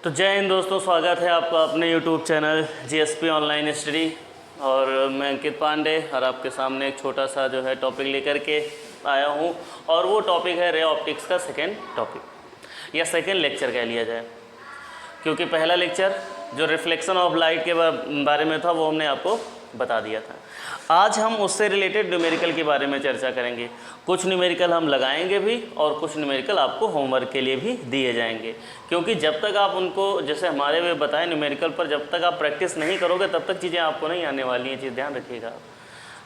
तो जय हिंद दोस्तों, स्वागत है आपका अपने YouTube channel GSP online study. और मैं अंकित पांडे और आपके सामने एक छोटा सा जो है टॉपिक लेकर के आया हूँ। और वो टॉपिक है रे ऑप्टिक्स का सेकेंड टॉपिक या सेकेंड लेक्चर कह लिया जाए, क्योंकि पहला लेक्चर जो रिफ्लेक्शन ऑफ लाइट के बारे में था वो हमने आपको बता दिया था। आज हम उससे रिलेटेड न्यूमेरिकल के बारे में चर्चा करेंगे। कुछ न्यूमेरिकल हम लगाएंगे भी और कुछ न्यूमेरिकल आपको होमवर्क के लिए भी दिए जाएंगे, क्योंकि जब तक आप उनको जैसे हमारे में बताएं न्यूमेरिकल पर जब तक आप प्रैक्टिस नहीं करोगे तब तक चीज़ें आपको नहीं आने वाली हैं। चीज़ ध्यान रखिएगा।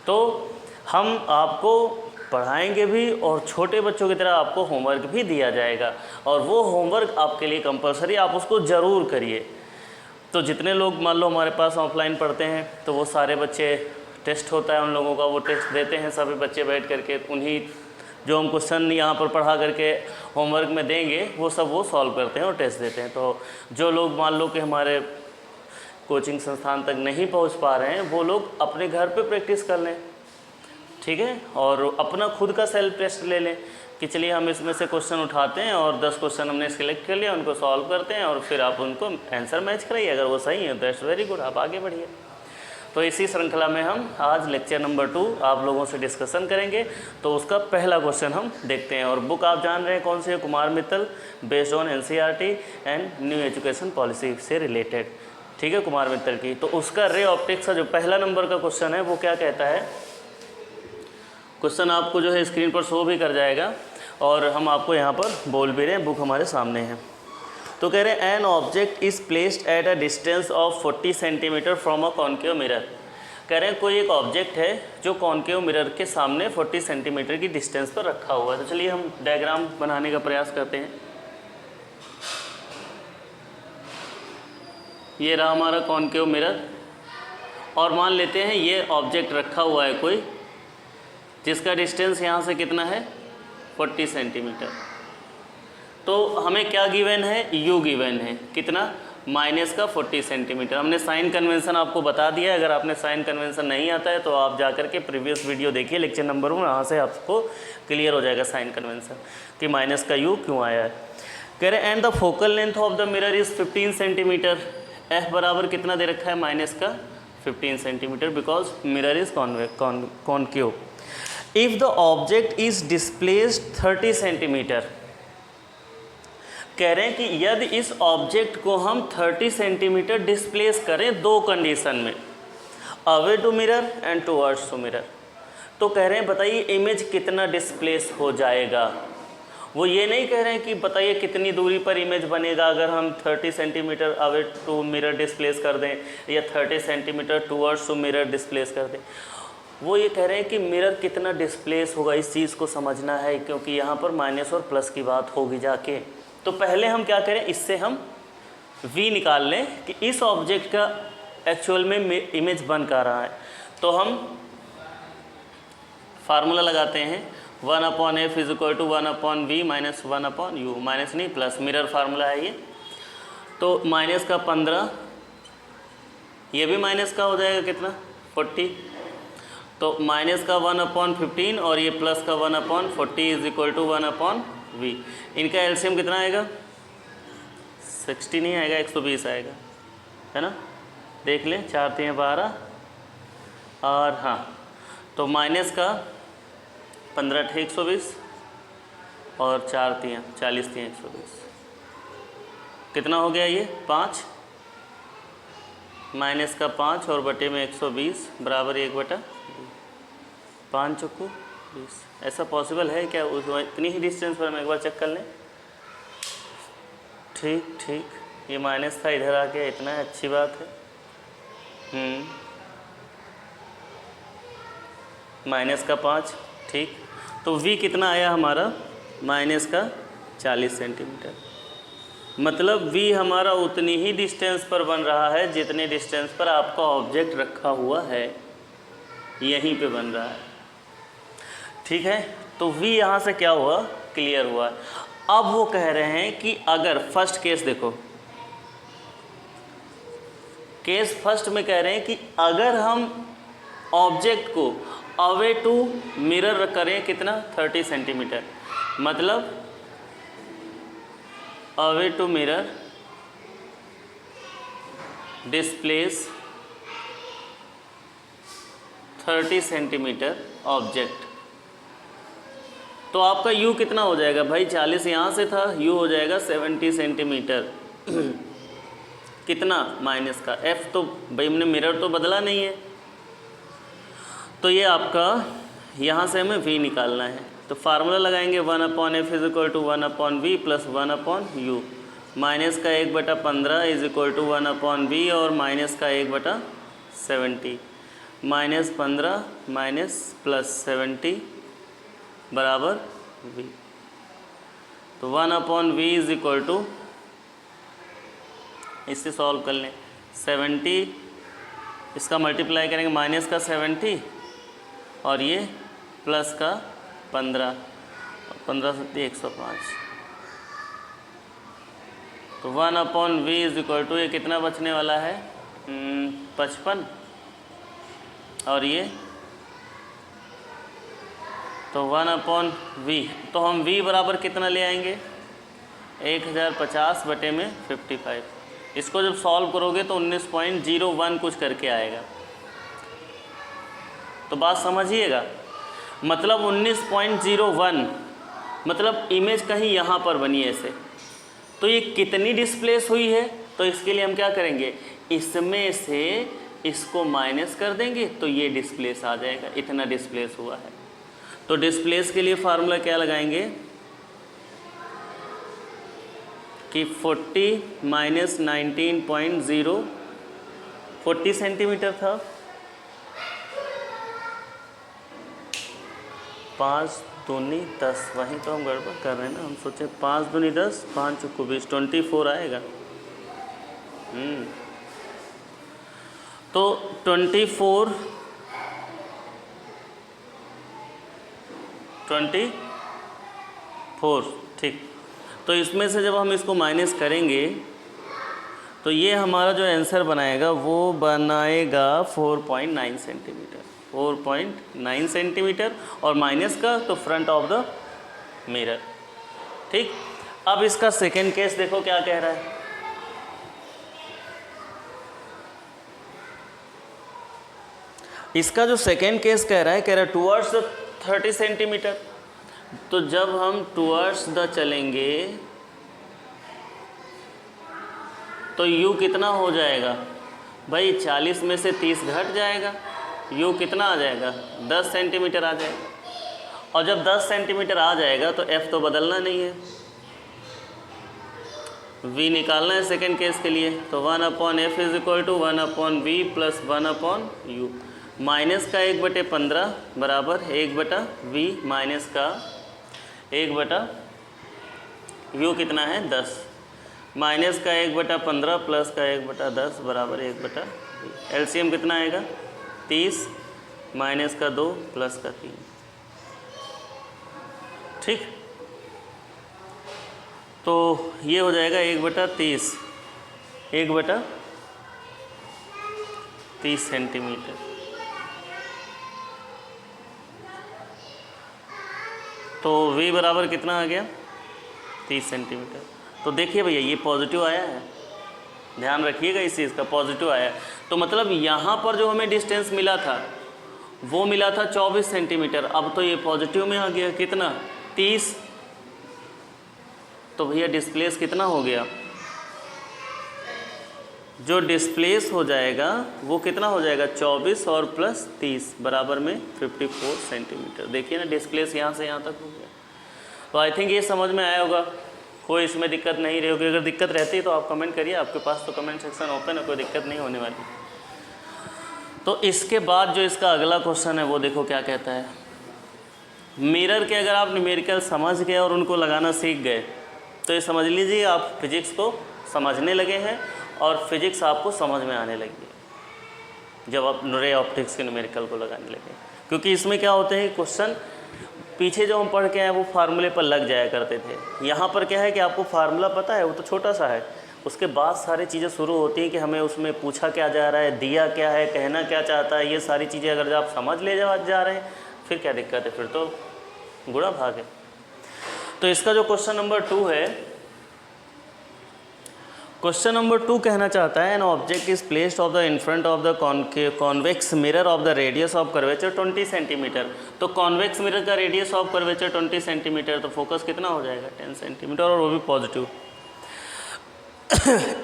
तो हम आपको पढ़ाएंगे भी और छोटे बच्चों की तरह आपको होमवर्क भी दिया जाएगा, और वो होमवर्क आपके लिए कंपलसरी, आप उसको ज़रूर करिए। तो जितने लोग मान लो हमारे पास ऑफलाइन पढ़ते हैं तो वो सारे बच्चे टेस्ट होता है उन लोगों का, वो टेस्ट देते हैं सभी बच्चे बैठ करके। उन्हीं जो हम क्वेश्चन यहाँ पर पढ़ा करके होमवर्क में देंगे वो सब वो सॉल्व करते हैं और टेस्ट देते हैं। तो जो लोग मान लो कि हमारे कोचिंग संस्थान तक नहीं पहुँच पा रहे हैं वो लोग अपने घर पे प्रैक्टिस कर लें, ठीक है, और अपना खुद का सेल्फ टेस्ट ले लें कि चलिए हम इसमें से क्वेश्चन उठाते हैं और 10 क्वेश्चन हमने सिलेक्ट कर लिया, उनको सॉल्व करते हैं और फिर आप उनको आंसर मैच कराइए। अगर वो सही है तो दैट्स वेरी गुड, आप आगे बढ़िए। तो इसी श्रृंखला में हम आज लेक्चर नंबर 2 आप लोगों से डिस्कशन करेंगे। तो उसका पहला क्वेश्चन हम देखते हैं, और बुक आप जान रहे हैं कौन सी है, Kumar Mittal, based on NCERT and new education policy से रिलेटेड, ठीक है, कुमार मित्तल की। तो उसका रे ऑप्टिक्स का जो पहला नंबर का क्वेश्चन है वो क्या कहता है। क्वेश्चन आपको जो है स्क्रीन पर शो भी कर जाएगा और हम आपको यहाँ पर बोल भी रहे हैं, बुक हमारे सामने है। तो कह रहे हैं an object is placed at a distance of 40 centimetre from a concave mirror. कह रहे हैं कोई एक ऑब्जेक्ट है जो कॉन्केव मिरर के सामने 40 सेंटीमीटर की डिस्टेंस पर रखा हुआ है। तो चलिए हम डायग्राम बनाने का प्रयास करते हैं। ये रहा हमारा कॉन्केव मिरर, और मान लेते हैं ये ऑब्जेक्ट रखा हुआ है कोई, जिसका डिस्टेंस यहाँ से कितना है 40 सेंटीमीटर। तो हमें क्या गिवन है, यू गिवन है, कितना, माइनस का 40 सेंटीमीटर। हमने साइन कन्वेंशन आपको बता दिया है। अगर आपने साइन कन्वेंशन नहीं आता है तो आप जाकर के प्रीवियस वीडियो देखिए लेक्चर नंबर 1, वहाँ से आपको क्लियर हो जाएगा साइन कन्वेंशन कि माइनस का यू क्यों आया है। कह रहे and the focal length of the mirror is 15 centimetre. F बराबर कितना दे रखा है, माइनस का 15 centimetre, because mirror is concave. If the object is displaced 30 centimetre, कह रहे हैं कि यदि इस ऑब्जेक्ट को हम 30 सेंटीमीटर डिस्प्लेस करें दो कंडीशन में, away to mirror and towards to mirror, तो कह रहे हैं बताइए इमेज कितना डिस्प्लेस हो जाएगा। वो ये नहीं कह रहे हैं कि बताइए कितनी दूरी पर इमेज बनेगा अगर हम 30 centimetre away to mirror displace कर दें या 30 centimetre towards to mirror displace कर दें। वो ये कह रहे हैं कि मिरर कितना डिस्प्लेस होगा इस चीज़ को समझना है, क्योंकि यहाँ पर माइनस और प्लस की बात होगी जाके। तो पहले हम क्या करें, इससे हम v निकाल लें कि इस ऑब्जेक्ट का एक्चुअल में इमेज बन का रहा है। तो हम फार्मूला लगाते हैं 1/f is equal to 1/v minus 1/u, minus नहीं प्लस, मिरर फार्मूला है ये। तो माइनस का 15, ये भी माइनस का हो जाएगा कितना 40, तो माइनस का 1/15 और ये प्लस का 1/40 इज इक्वल टू 1/v। इनका एलसीएम कितना आएगा, 60 नहीं आएगा, 120 आएगा, है ना। देख लें, 4 3 12, और हाँ तो माइनस का 15 × 120 और 4 3 40 3 120, कितना हो गया ये 5, माइनस का 5 और बटे में 120 बराबर 1/5 चौको 20। ऐसा पॉसिबल है क्या, उस इतनी ही डिस्टेंस पर हम एक बार चेक कर लें। ठीक ठीक, ये माइनस था इधर आ गया, इतना है, अच्छी बात है। माइनस का 5, ठीक। तो v कितना आया हमारा, माइनस का 40 सेंटीमीटर। मतलब v हमारा उतनी ही डिस्टेंस पर बन रहा है जितने डिस्टेंस पर आपका ऑब्जेक्ट रखा हुआ है, यहीं पे बन रहा है, ठीक है। तो v यहाँ से क्या हुआ, क्लियर हुआ। अब वो कह रहे हैं कि अगर फर्स्ट केस देखो, केस फर्स्ट में कह रहे हैं कि अगर हम ऑब्जेक्ट को अवे टू मिरर करें कितना 30 सेंटीमीटर, मतलब away to mirror displace 30 centimetre object. तो आपका u कितना हो जाएगा भाई, 40 यहाँ से था, u हो जाएगा 70 सेंटीमीटर कितना माइनस का f, तो भाई हमने मिरर तो बदला नहीं है, तो ये आपका यहाँ से हमें v निकालना है। तो फार्मूला लगाएंगे 1/f is equal to 1/v plus 1/u, minus का 1/15 इज इक्वल टू 1/v और माइनस का 1/70, -15 माइनस प्लस 70 बराबर v। तो 1/v इज इक्वल टू, इससे सॉल्व कर लें, 70 इसका मल्टीप्लाई करेंगे माइनस का 70 और ये प्लस का 15, 15 से 105। तो 1/v इज इक्वल टू, ये कितना बचने वाला है 55 और ये तो 1/v, तो हम v बराबर कितना ले आएंगे 1050 बटे में 55। इसको जब सॉल्व करोगे तो 19.01 कुछ करके आएगा। तो बात समझिएगा, मतलब 19.01, मतलब इमेज कहीं यहाँ पर बनी है ऐसे, तो ये कितनी डिस्प्लेस हुई है, तो इसके लिए हम क्या करेंगे, इसमें से इसको माइनस कर देंगे तो ये डिस्प्लेस आ जाएगा, इतना डिस्प्लेस हुआ है। तो डिस्प्लेस के लिए फार्मूला क्या लगाएंगे कि 40 माइनस 19.0, 40 सेंटीमीटर था, 5 दूनी 10, वहीं तो हम गड़बड़ कर रहे हैं ना, हम सोचे 5 दूनी 10, 5 चौको 20, 24 आएगा। तो 24 ठीक। तो इसमें से जब हम इसको माइनस करेंगे तो ये हमारा जो आंसर बनाएगा वो बनाएगा 4.9 सेंटीमीटर, 4.9 सेंटीमीटर और माइनस का तो फ्रंट ऑफ द मिरर। ठीक, अब इसका सेकेंड केस देखो क्या कह रहा है। इसका जो सेकेंड केस कह रहा है टुवर्ड्स द 30 सेंटीमीटर। तो जब हम टुवर्ड्स द चलेंगे तो u कितना हो जाएगा भाई, 40 में से 30 घट जाएगा, u कितना आ जाएगा 10 सेंटीमीटर आ जाएगा। और जब 10 सेंटीमीटर आ जाएगा तो f तो बदलना नहीं है, v निकालना है सेकेंड केस के लिए। तो 1/f is equal to 1/v plus 1/u, minus का 1/15 बराबर 1/v माइनस का 1/u कितना है 10, माइनस का 1/15 प्लस का 1/10 बराबर 1/v। एलसीएम कितना आएगा 30 माइनस का 2 प्लस का 3। ठीक, तो ये हो जाएगा 1/30, 1/30 सेंटीमीटर। तो v बराबर कितना आ गया 30 सेंटीमीटर। तो देखिए भैया ये पॉजिटिव आया है, ध्यान रखिएगा इस चीज़ का, पॉजिटिव आया है। तो मतलब यहाँ पर जो हमें डिस्टेंस मिला था वो मिला था 24 सेंटीमीटर, अब तो ये पॉजिटिव में आ गया कितना 30। तो भैया डिस्प्लेस कितना हो गया, जो डिस्प्लेस हो जाएगा वो कितना हो जाएगा 24 और प्लस 30 बराबर में 54 सेंटीमीटर। देखिए ना डिस्प्लेस यहाँ से यहाँ तक हो गया। तो आई थिंक ये समझ में आया होगा, कोई इसमें दिक्कत नहीं रही होगी। अगर दिक्कत रहती है तो आप कमेंट करिए, आपके पास तो कमेंट सेक्शन ओपन है, कोई दिक्कत नहीं होने वाली। तो इसके बाद जो इसका अगला क्वेश्चन है वो देखो क्या कहता है। मिरर के अगर आप न्यूमेरिकल समझ गए और उनको लगाना सीख गए तो ये समझ लीजिए आप फिजिक्स को समझने लगे हैं और फिजिक्स आपको समझ में आने लगी है जब आप रे ऑप्टिक्स के न्यूमेरिकल को लगाने लगे। क्योंकि इसमें क्या होते हैं क्वेश्चन पीछे जो हम पढ़ के आए वो फार्मूले पर लग जाया करते थे। यहाँ पर क्या है कि आपको फार्मूला पता है, वो तो छोटा सा है, उसके बाद सारी चीज़ें शुरू होती हैं कि हमें उसमें पूछा क्या जा रहा है, दिया क्या है, कहना क्या चाहता है। ये सारी चीज़ें अगर आप समझ ले जा रहे हैं फिर क्या दिक्कत है, फिर तो गुणा भाग है। तो इसका जो क्वेश्चन नंबर 2 है क्वेश्चन नंबर 2 कहना चाहता है an object is placed of the in front of the convex mirror of the radius of curvature 20 centimetre. तो कॉन्वेक्स मिरर का रेडियस ऑफ कर्वेचर 20 सेंटीमीटर, तो फोकस कितना हो जाएगा 10 सेंटीमीटर, और वो भी positive.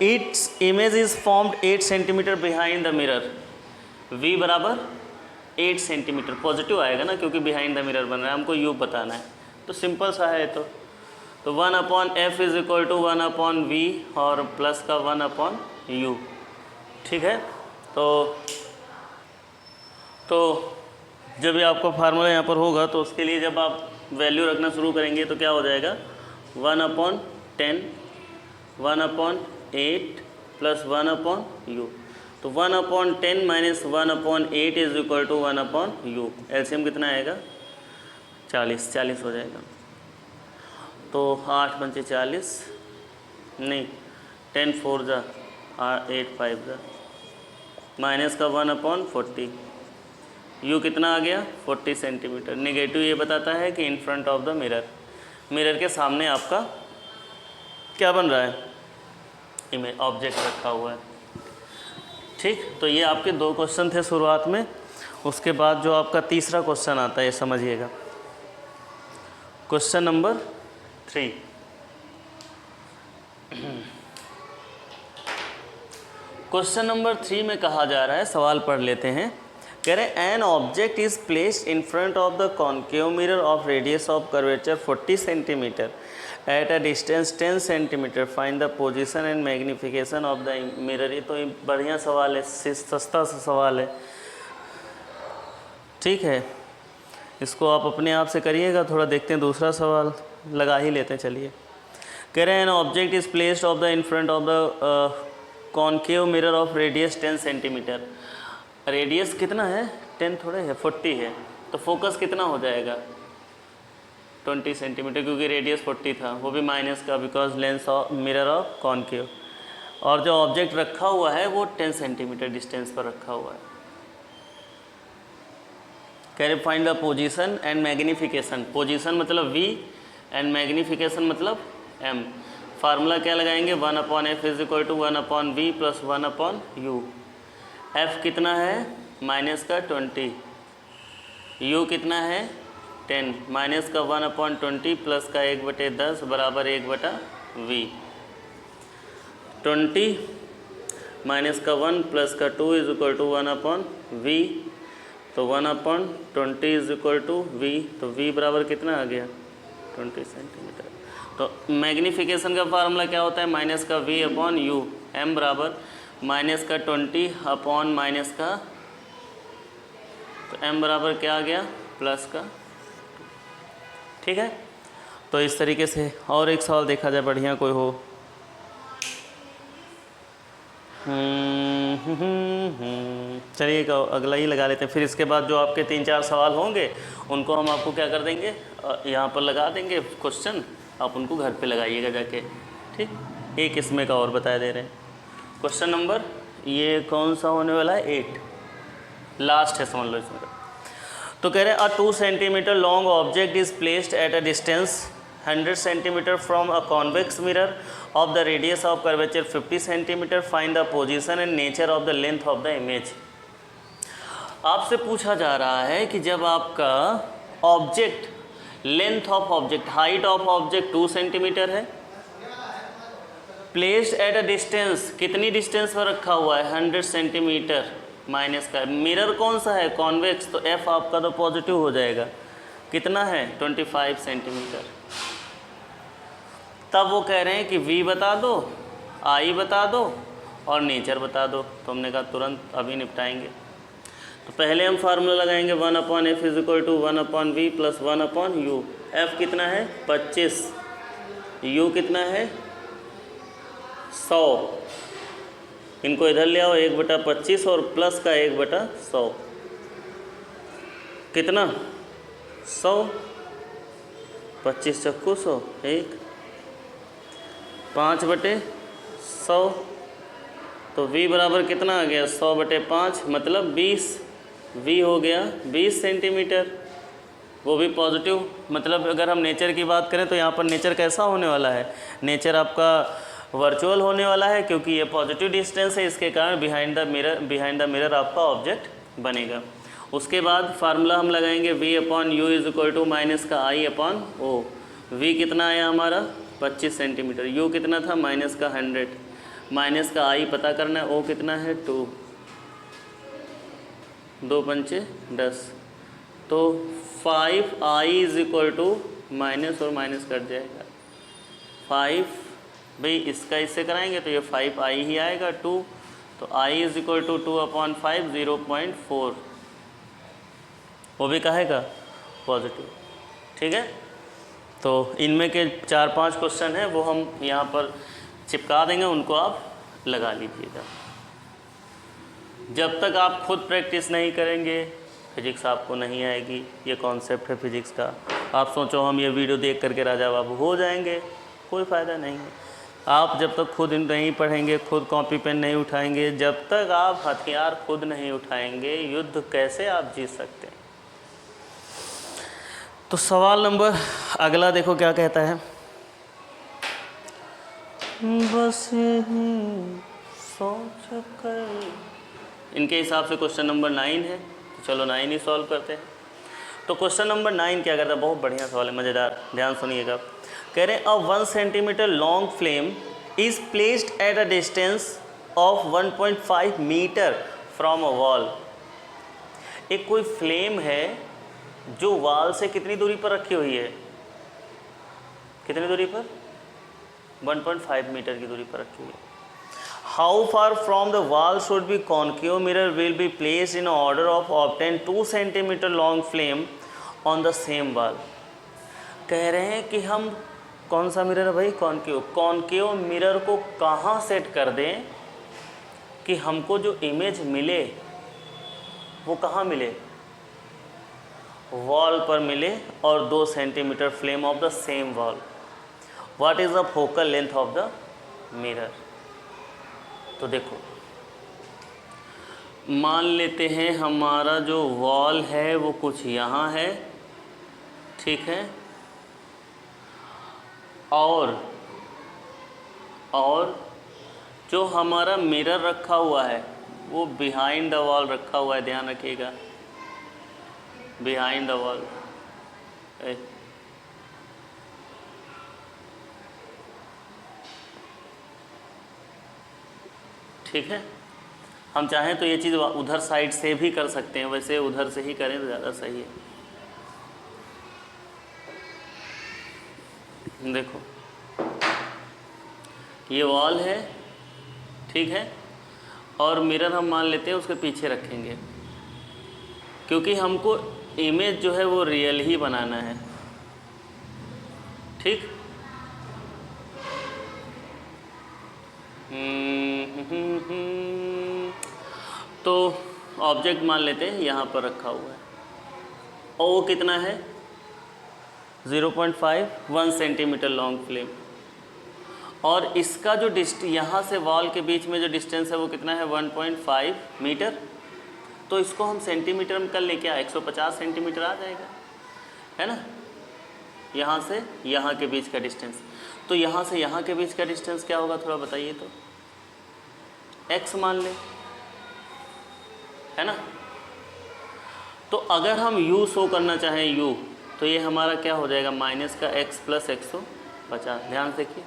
Its image is formed 8 centimetre behind the mirror, v बराबर 8 सेंटीमीटर, पॉजिटिव आएगा ना क्योंकि बिहाइंड द मिरर बन रहा है, हमको u बताना है। तो सिंपल सा है, तो 1/f is equal to 1/v और प्लस का 1/u, ठीक है। तो जब ये आपका फार्मूला यहाँ पर होगा तो उसके लिए जब आप वैल्यू रखना शुरू करेंगे तो क्या हो जाएगा 1/10 1/8 प्लस 1/u। तो 1/10 minus 1/8 is equal to 1/u। LCM कितना आएगा 40 हो जाएगा। तो 8 पंचे 40 नहीं 10 4 जा 8 5 जा माइनस का 1/40, u कितना आ गया 40 सेंटीमीटर। नेगेटिव ये बताता है कि in front of the mirror के सामने आपका क्या बन रहा है, इमेज ऑब्जेक्ट रखा हुआ है, ठीक। तो ये आपके 2 क्वेश्चन थे शुरुआत में। उसके बाद जो आपका तीसरा क्वेश्चन आता है ये समझिएगा, क्वेश्चन नंबर 3। क्वेश्चन नंबर 3 में कहा जा रहा है, सवाल पढ़ लेते हैं। कह रहे हैं an object is placed in front of the concave mirror of radius of curvature 40 centimetre eight a distance 10 centimetre, find the position and magnification of the mirror. ये तो बढ़िया सवाल है, सस्ता सा सवाल है, ठीक है। इसको आप अपने आप से करिएगा। थोड़ा देखते हैं दूसरा सवाल लगा ही लेते हैं, चलिए। कह रहे हैं an object is placed of the in front of the concave mirror of radius 10 centimetre. Radius कितना है 10 थोड़े है 40 है, तो फोकस कितना हो जाएगा 20 सेंटीमीटर, क्योंकि रेडियस 40 था, वो भी माइनस का because lens of mirror of concave. और जो ऑब्जेक्ट रखा हुआ है वो 10 सेंटीमीटर डिस्टेंस पर रखा हुआ है। कह रहे find the position and magnification. Position मतलब v एंड मैग्नीफिकेशन मतलब m। फार्मूला क्या लगाएंगे 1/f is equal to 1/v plus 1/u। f कितना है माइनस का 20, u कितना है 10, माइनस का 1/20 प्लस का 1/10 बराबर 1/v। 20 माइनस का 1 प्लस का 2 इज इक्वल टू 1/v। तो 1/20 इज इक्वल टू v। तो v बराबर कितना आ गया 20 सेंटीमीटर। तो मैग्नीफिकेशन का फार्मूला क्या होता है माइनस का v/u। m बराबर माइनस का 20 अपॉन माइनस का, तो m बराबर क्या आ गया प्लस का, ठीक है। तो इस तरीके से और एक सवाल देखा जाए बढ़िया कोई हो। चलिए अगला ही लगा लेते हैं, फिर इसके बाद जो आपके 3-4 सवाल होंगे उनको हम आपको क्या कर देंगे यहाँ पर लगा देंगे क्वेश्चन, आप उनको घर पे लगाइएगा जाके, ठीक। एक इसमें का और बता दे रहे हैं। क्वेश्चन नंबर ये कौन सा होने वाला है 8, लास्ट है समझ लो इसमें। तो कह रहे हैं अ 2 centimetre long object is placed at a distance 100 centimetre from a convex mirror of the radius of curvature 50 centimetre, find the position and nature of the length of the image. आपसे पूछा जा रहा है कि जब आपका object, length of object, height of object 2 centimetre है, placed at a distance, कितनी डिस्टेंस पर रखा हुआ है 100 सेंटीमीटर, माइनस का मिरर कौन सा है कॉन्वेक्स, तो f आपका तो पॉजिटिव हो जाएगा, कितना है 25 सेंटीमीटर। तब वो कह रहे हैं कि v बता दो, i बता दो और नेचर बता दो। तो हमने कहा तुरंत अभी निपटाएंगे। तो पहले हम फार्मूला लगाएंगे 1/f is equal to 1/v plus 1/u। f कितना है 25, u कितना है 100, इनको इधर ले आओ 1/25 और प्लस का 1/100 कितना 100, 25 चक्कू 100, 1 5/100। तो v बराबर कितना आ गया 100/5 मतलब 20, v हो गया 20 सेंटीमीटर, वो भी पॉजिटिव। मतलब अगर हम नेचर की बात करें तो यहाँ पर नेचर कैसा होने वाला है, नेचर आपका वर्चुअल होने वाला है क्योंकि ये पॉजिटिव डिस्टेंस है, इसके कारण बिहाइंड द मिरर आपका ऑब्जेक्ट बनेगा। उसके बाद फार्मूला हम लगाएंगे v upon u is equal to minus का i अपॉन ओ। v कितना आया हमारा 25 सेंटीमीटर, u कितना था माइनस का 100, माइनस का i पता करना है, o कितना है 2, 2 पंचे 10, तो 5i is equal to minus और माइनस कट जाएगा 5, भाई इसका इससे कराएंगे तो ये 5i ही आएगा 2, तो i is equal to 2 upon 5 0.4, वो भी कहेगा पॉजिटिव। ठीक है, तो इनमें के 4-5 क्वेश्चन हैं वो हम यहाँ पर चिपका देंगे, उनको आप लगा लीजिएगा। जब तक आप खुद प्रैक्टिस नहीं करेंगे फिजिक्स आपको नहीं आएगी। ये कॉन्सेप्ट है फिजिक्स का। आप सोचो हम ये वीडियो देख करके राजा बाबू हो जाएंगे, कोई फ़ायदा नहीं है। आप जब तक खुद नहीं पढ़ेंगे, खुद कॉपी पेन नहीं उठाएंगे, जब तक आप हथियार खुद नहीं उठाएंगे, युद्ध कैसे आप जीत सकते हैं। तो सवाल नंबर अगला देखो क्या कहता है, बस सोच कर, इनके हिसाब से क्वेश्चन नंबर 9 है, तो चलो 9 ही सॉल्व करते हैं। तो क्वेश्चन नंबर 9 क्या करता है, बहुत बढ़िया सवाल है, मज़ेदार, ध्यान सुनिएगा। कह रहे हैं a 1 centimetre long flame is placed at a distance of 1.5 metre from a wall. एक कोई फ्लेम है जो वॉल से कितनी दूरी पर रखी हुई है, कितनी दूरी पर, 1.5 मीटर की दूरी पर रखी हुई है। How far from the wall should be concave mirror will be placed in order of obtain 2 centimetre long flame on the same wall. कह रहे हैं कि हम कौन सा मिरर है भाई, कॉन्केव मिरर को कहाँ सेट कर दें कि हमको जो इमेज मिले वो कहाँ मिले, वॉल पर मिले, और 2 centimetre flame of the same wall. What is the focal length of the mirror. तो देखो मान लेते हैं हमारा जो वॉल है वो कुछ यहाँ है, ठीक है, और जो हमारा मिरर रखा हुआ है वो बिहाइंड द वॉल रखा हुआ है, ध्यान रखिएगा, बिहाइंड द वॉल। ठीक है, हम चाहें तो ये चीज़ उधर साइड से भी कर सकते हैं, वैसे उधर से ही करें तो ज़्यादा सही है। देखो ये वॉल है, ठीक है, और मिरर हम मान लेते हैं उसके पीछे रखेंगे, क्योंकि हमको इमेज जो है वो रियल ही बनाना है। ठीक, तो ऑब्जेक्ट मान लेते हैं यहाँ पर रखा हुआ है, और वो कितना है 0.5 1 सेंटीमीटर लॉन्ग फ्लेम, और इसका जो यहाँ से वॉल के बीच में जो डिस्टेंस है वो कितना है 1.5 मीटर। तो इसको हम सेंटीमीटर में कर ले, क्या 150 सेंटीमीटर आ जाएगा, है ना, यहाँ से यहाँ के बीच का डिस्टेंस। तो यहाँ से यहाँ के बीच का डिस्टेंस क्या होगा, थोड़ा बताइए तो, x मान ले, है ना। तो अगर हम u शो करना चाहें u, तो ये हमारा क्या हो जाएगा माइनस का x प्लस 150, ध्यान से देखिए।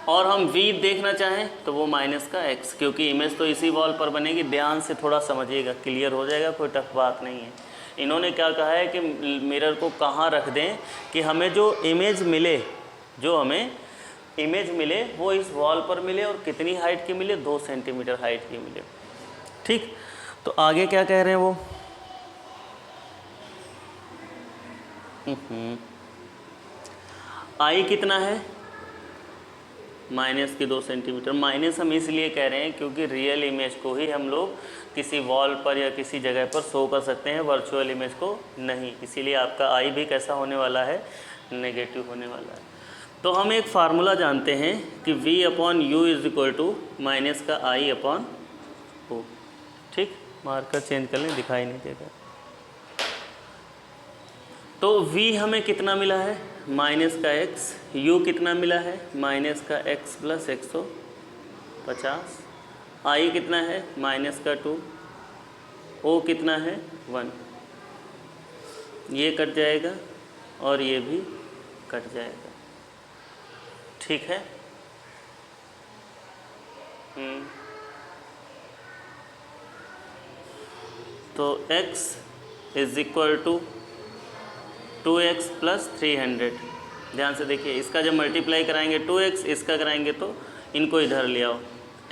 और हम v देखना चाहें तो वो माइनस का x, क्योंकि इमेज तो इसी वॉल पर बनेगी। ध्यान से थोड़ा समझिएगा, क्लियर हो जाएगा, कोई टफ बात नहीं है। इन्होंने क्या कहा है कि मिरर को कहाँ रख दें कि हमें जो इमेज मिले, वो इस वॉल पर मिले, और कितनी हाइट की मिले, 2 सेंटीमीटर हाइट की मिले। ठीक, तो आगे क्या कह रहे हैं वो, आई कितना है माइनस की 2 सेंटीमीटर। माइनस हम इसलिए कह रहे हैं क्योंकि रियल इमेज को ही हम लोग किसी वॉल पर या किसी जगह पर शो कर सकते हैं, वर्चुअल इमेज को नहीं। इसीलिए आपका आई भी कैसा होने वाला है, नेगेटिव होने वाला है। तो हम एक फार्मूला जानते हैं कि v upon u is equal to minus का आई अपॉन ओ। ठीक, मार्कर चेंज कर लें, दिखाई नहीं देगा। तो v हमें कितना मिला है माइनस का एक्स, यू कितना मिला है माइनस का एक्स प्लस 150, आई कितना है माइनस का 2, ओ कितना है 1, ये कट जाएगा और ये भी कट जाएगा। ठीक है। तो x is equal to 2x plus 300। ध्यान से देखिए, इसका जब मल्टीप्लाई कराएंगे 2x, इसका कराएंगे तो इनको इधर ले आओ,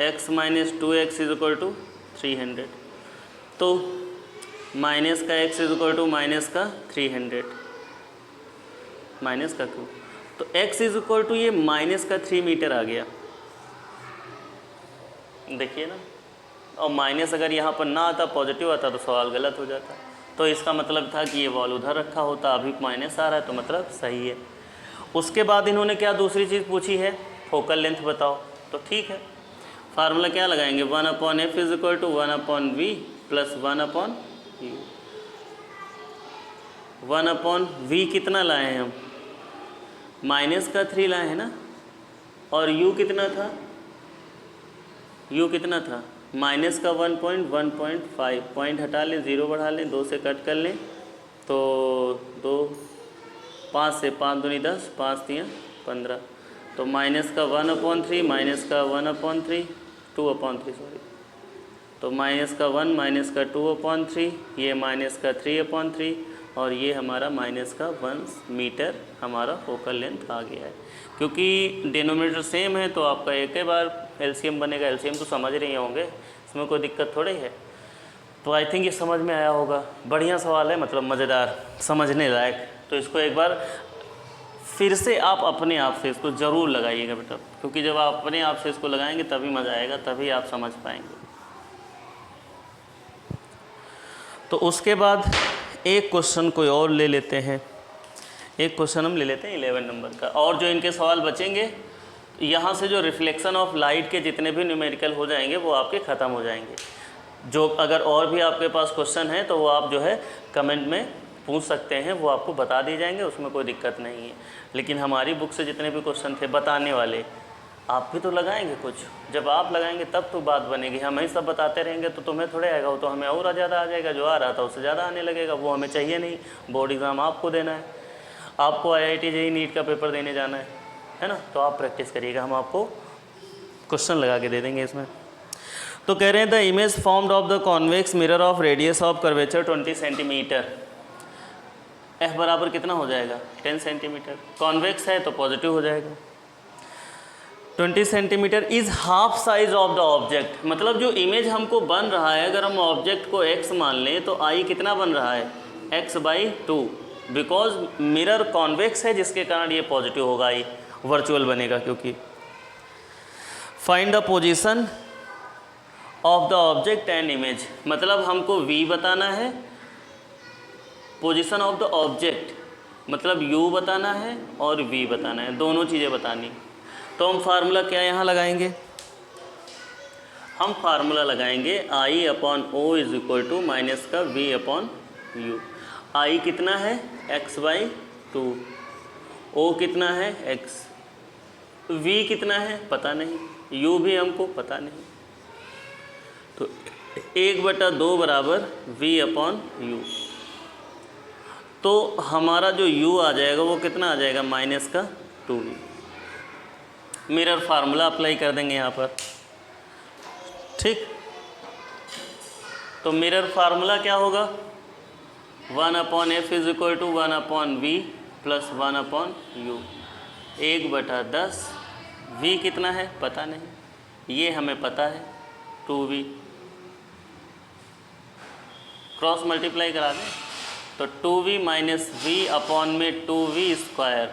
x minus 2x is equal to 300। तो माइनस का x is equal to minus का 300 माइनस का q, तो x इज इक्वल टू ये माइनस का 3 मीटर आ गया। देखिए ना, और माइनस अगर यहाँ पर ना आता, पॉजिटिव आता तो सवाल गलत हो जाता। तो इसका मतलब था कि ये बॉल उधर रखा होता, अभी माइनस आ रहा है तो मतलब सही है। उसके बाद इन्होंने क्या दूसरी चीज़ पूछी है, फोकल लेंथ बताओ। तो ठीक है, फार्मूला क्या लगाएंगे, 1/f is equal to 1/v plus 1/u। 1/v कितना लाए हैं हम, माइनस का 3 लाए हैं ना, और u कितना था, u कितना था माइनस का 1.5, पॉइंट हटा लें, 0 बढ़ा लें, 2 से कट कर लें, तो 2, 5 से 5 दूनी 10, 5 3 15, तो माइनस का 1/3 माइनस का 1/3 2/3 सॉरी, तो माइनस का 1 माइनस का 2/3, ये माइनस का 3/3, और ये हमारा माइनस का 1 मीटर हमारा फोकल लेंथ आ गया है। क्योंकि डिनोमिनेटर सेम है तो आपका एक ही बार एलसीएम बनेगा। एलसीएम तो समझ रहे होंगे, इसमें कोई दिक्कत थोड़ी है। तो आई थिंक ये समझ में आया होगा। बढ़िया सवाल है, मतलब मज़ेदार, समझने लायक। तो इसको एक बार फिर से आप अपने आप से इसको ज़रूर लगाइएगा बेटा, क्योंकि जब आप अपने आप से इसको लगाएंगे तभी मज़ा आएगा, तभी आप समझ पाएंगे। तो उसके बाद एक क्वेश्चन कोई और ले लेते हैं, एक क्वेश्चन हम ले लेते हैं 11 नंबर का। और जो इनके सवाल बचेंगे, यहाँ से जो रिफ्लेक्शन ऑफ लाइट के जितने भी न्यूमेरिकल हो जाएंगे वो आपके ख़त्म हो जाएंगे। जो अगर और भी आपके पास क्वेश्चन है तो वो आप जो है कमेंट में पूछ सकते हैं, वो आपको बता दिए जाएंगे, उसमें कोई दिक्कत नहीं है। लेकिन हमारी बुक से जितने भी क्वेश्चन थे बताने वाले, आप भी तो लगाएंगे कुछ। जब आप लगाएंगे तब तो बात बनेगी। हम ही सब बताते रहेंगे तो तुम्हें थोड़े आएगा, वो तो हमें और ज़्यादा आ जाएगा। जो आ रहा था उससे ज़्यादा आने लगेगा, वो हमें चाहिए नहीं। बोर्ड एग्ज़ाम आपको देना है, आपको IIT JEE नीट का पेपर देने जाना है ना, तो आप प्रैक्टिस करिएगा, हम आपको क्वेश्चन लगा के दे देंगे इसमें। तो कह रहे हैं the image formed of the convex mirror of radius of curvature 20 centimetre. F बराबर कितना हो जाएगा 10 सेंटीमीटर। कॉन्वेक्स है तो पॉजिटिव हो जाएगा। 20 centimetre is half size of the object, मतलब जो इमेज हमको बन रहा है, अगर हम ऑब्जेक्ट को x मान लें तो I कितना बन रहा है x/2, बिकॉज मिरर कॉन्वेक्स है जिसके कारण ये पॉजिटिव होगा, I वर्चुअल बनेगा क्योंकि। Find the position of the object and image, मतलब हमको V बताना है, पोजीशन ऑफ द ऑब्जेक्ट मतलब U बताना है और V बताना है, दोनों चीज़ें बतानी। तो हम फार्मूला क्या यहाँ लगाएंगे, हम फार्मूला लगाएंगे I/O is equal to minus का V/U। I कितना है x/2, O कितना है x, V कितना है पता नहीं, U भी हमको पता नहीं, तो 1/2 बराबर V/U। तो हमारा जो U आ जाएगा वो कितना आ जाएगा माइनस का 2V। मिरर फार्मूला अप्लाई कर देंगे यहाँ पर, ठीक। तो मिरर फार्मूला क्या होगा, 1/f is equal to 1/v plus 1/u, 1/10। v कितना है पता नहीं, ये हमें पता है 2v। क्रॉस मल्टीप्लाई करा दें तो 2v माइनस v अपॉन में 2v स्क्वायर,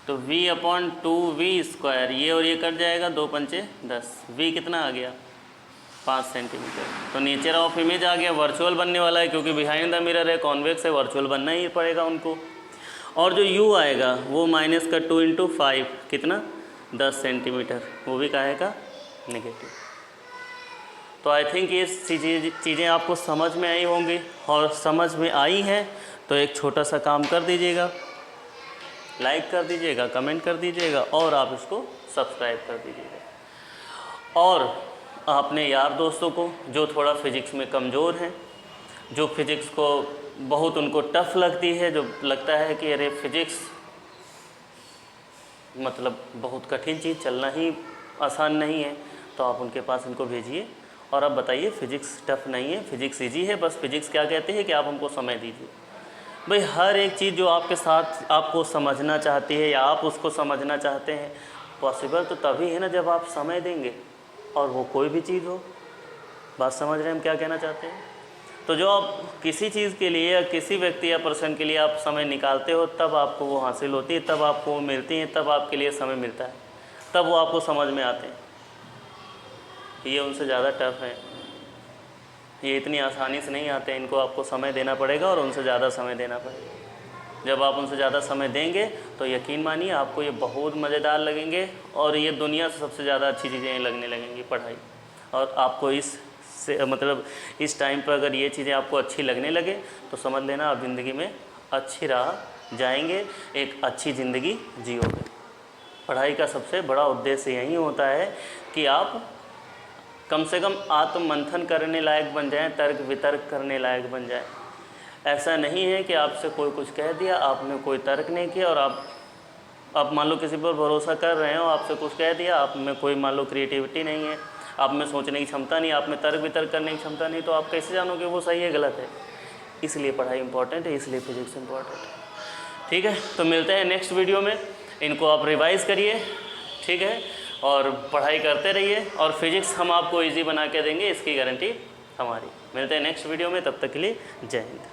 तो v/2v², ये और ये कट जाएगा, 2 पंचे 10। v कितना आ गया 5 सेंटीमीटर। तो नेचर ऑफ इमेज आ गया, वर्चुअल बनने वाला है क्योंकि बिहाइंड द मिरर है, कॉन्वेक्स है, वर्चुअल बनना ही पड़ेगा उनको। और जो u आएगा वो माइनस का 2 × 5 कितना 10 सेंटीमीटर, वो भी काहे का नेगेटिव। तो आई थिंक ये चीज़ें आपको समझ में आई होंगी, और समझ में आई हैं तो एक छोटा सा काम कर दीजिएगा, लाइक कर दीजिएगा, कमेंट कर दीजिएगा और आप इसको सब्सक्राइब कर दीजिएगा। और अपने यार दोस्तों को जो थोड़ा फिज़िक्स में कमज़ोर हैं, जो फिज़िक्स को बहुत उनको टफ़ लगती है, जो लगता है कि अरे फिज़िक्स मतलब बहुत कठिन चीज़, चलना ही आसान नहीं है, तो आप उनके पास इनको भेजिए और आप बताइए फ़िज़िक्स टफ़ नहीं है, फ़िज़िक्स ईजी है। बस फ़िज़िक्स क्या कहती है कि आप हमको समय दीजिए। भाई हर एक चीज़ जो आपके साथ आपको समझना चाहती है या आप उसको समझना चाहते हैं, पॉसिबल तो तभी है ना जब आप समय देंगे, और वो कोई भी चीज़ हो। बात समझ रहे हैं हम क्या कहना चाहते हैं? तो जो आप किसी चीज़ के लिए या किसी व्यक्ति या पर्सन के लिए आप समय निकालते हो, तब आपको वो हासिल होती है, तब आपको वो मिलती है, तब आपके लिए समय मिलता है, तब वो आपको समझ में आते हैं। ये उनसे ज़्यादा टफ है, ये इतनी आसानी से नहीं आते हैं, इनको आपको समय देना पड़ेगा और उनसे ज़्यादा समय देना पड़ेगा। जब आप उनसे ज़्यादा समय देंगे तो यकीन मानिए आपको ये बहुत मज़ेदार लगेंगे और ये दुनिया से सबसे ज़्यादा अच्छी चीज़ें लगने लगेंगी, पढ़ाई। और आपको मतलब इस टाइम पर अगर ये चीज़ें आपको अच्छी लगने लगे तो समझ लेना आप ज़िंदगी में अच्छी राह जाएंगे, एक अच्छी ज़िंदगी जियोगे। पढ़ाई का सबसे बड़ा उद्देश्य यही होता है कि आप कम से कम आत्ममंथन करने लायक बन जाएं, तर्क वितर्क करने लायक बन जाएं। ऐसा नहीं है कि आपसे कोई कुछ कह दिया, आपने कोई तर्क नहीं किया और आप मान लो किसी पर भरोसा कर रहे हो, आपसे कुछ कह दिया, आप में कोई मान लो क्रिएटिविटी नहीं है, आप में सोचने की क्षमता नहीं, आप में तर्क वितर्क करने की क्षमता नहीं, तो आप कैसे जानोगे वो सही है गलत है? इसलिए पढ़ाई इंपॉर्टेंट है, इसलिए फिजिक्स इंपॉर्टेंट है। ठीक है, तो मिलते हैं नेक्स्ट वीडियो में। इनको आप रिवाइज़ करिए, ठीक है, और पढ़ाई करते रहिए और फिजिक्स हम आपको ईजी बना के देंगे, इसकी गारंटी हमारी। मिलते हैं नेक्स्ट वीडियो में, तब तक के लिए जय हिंद।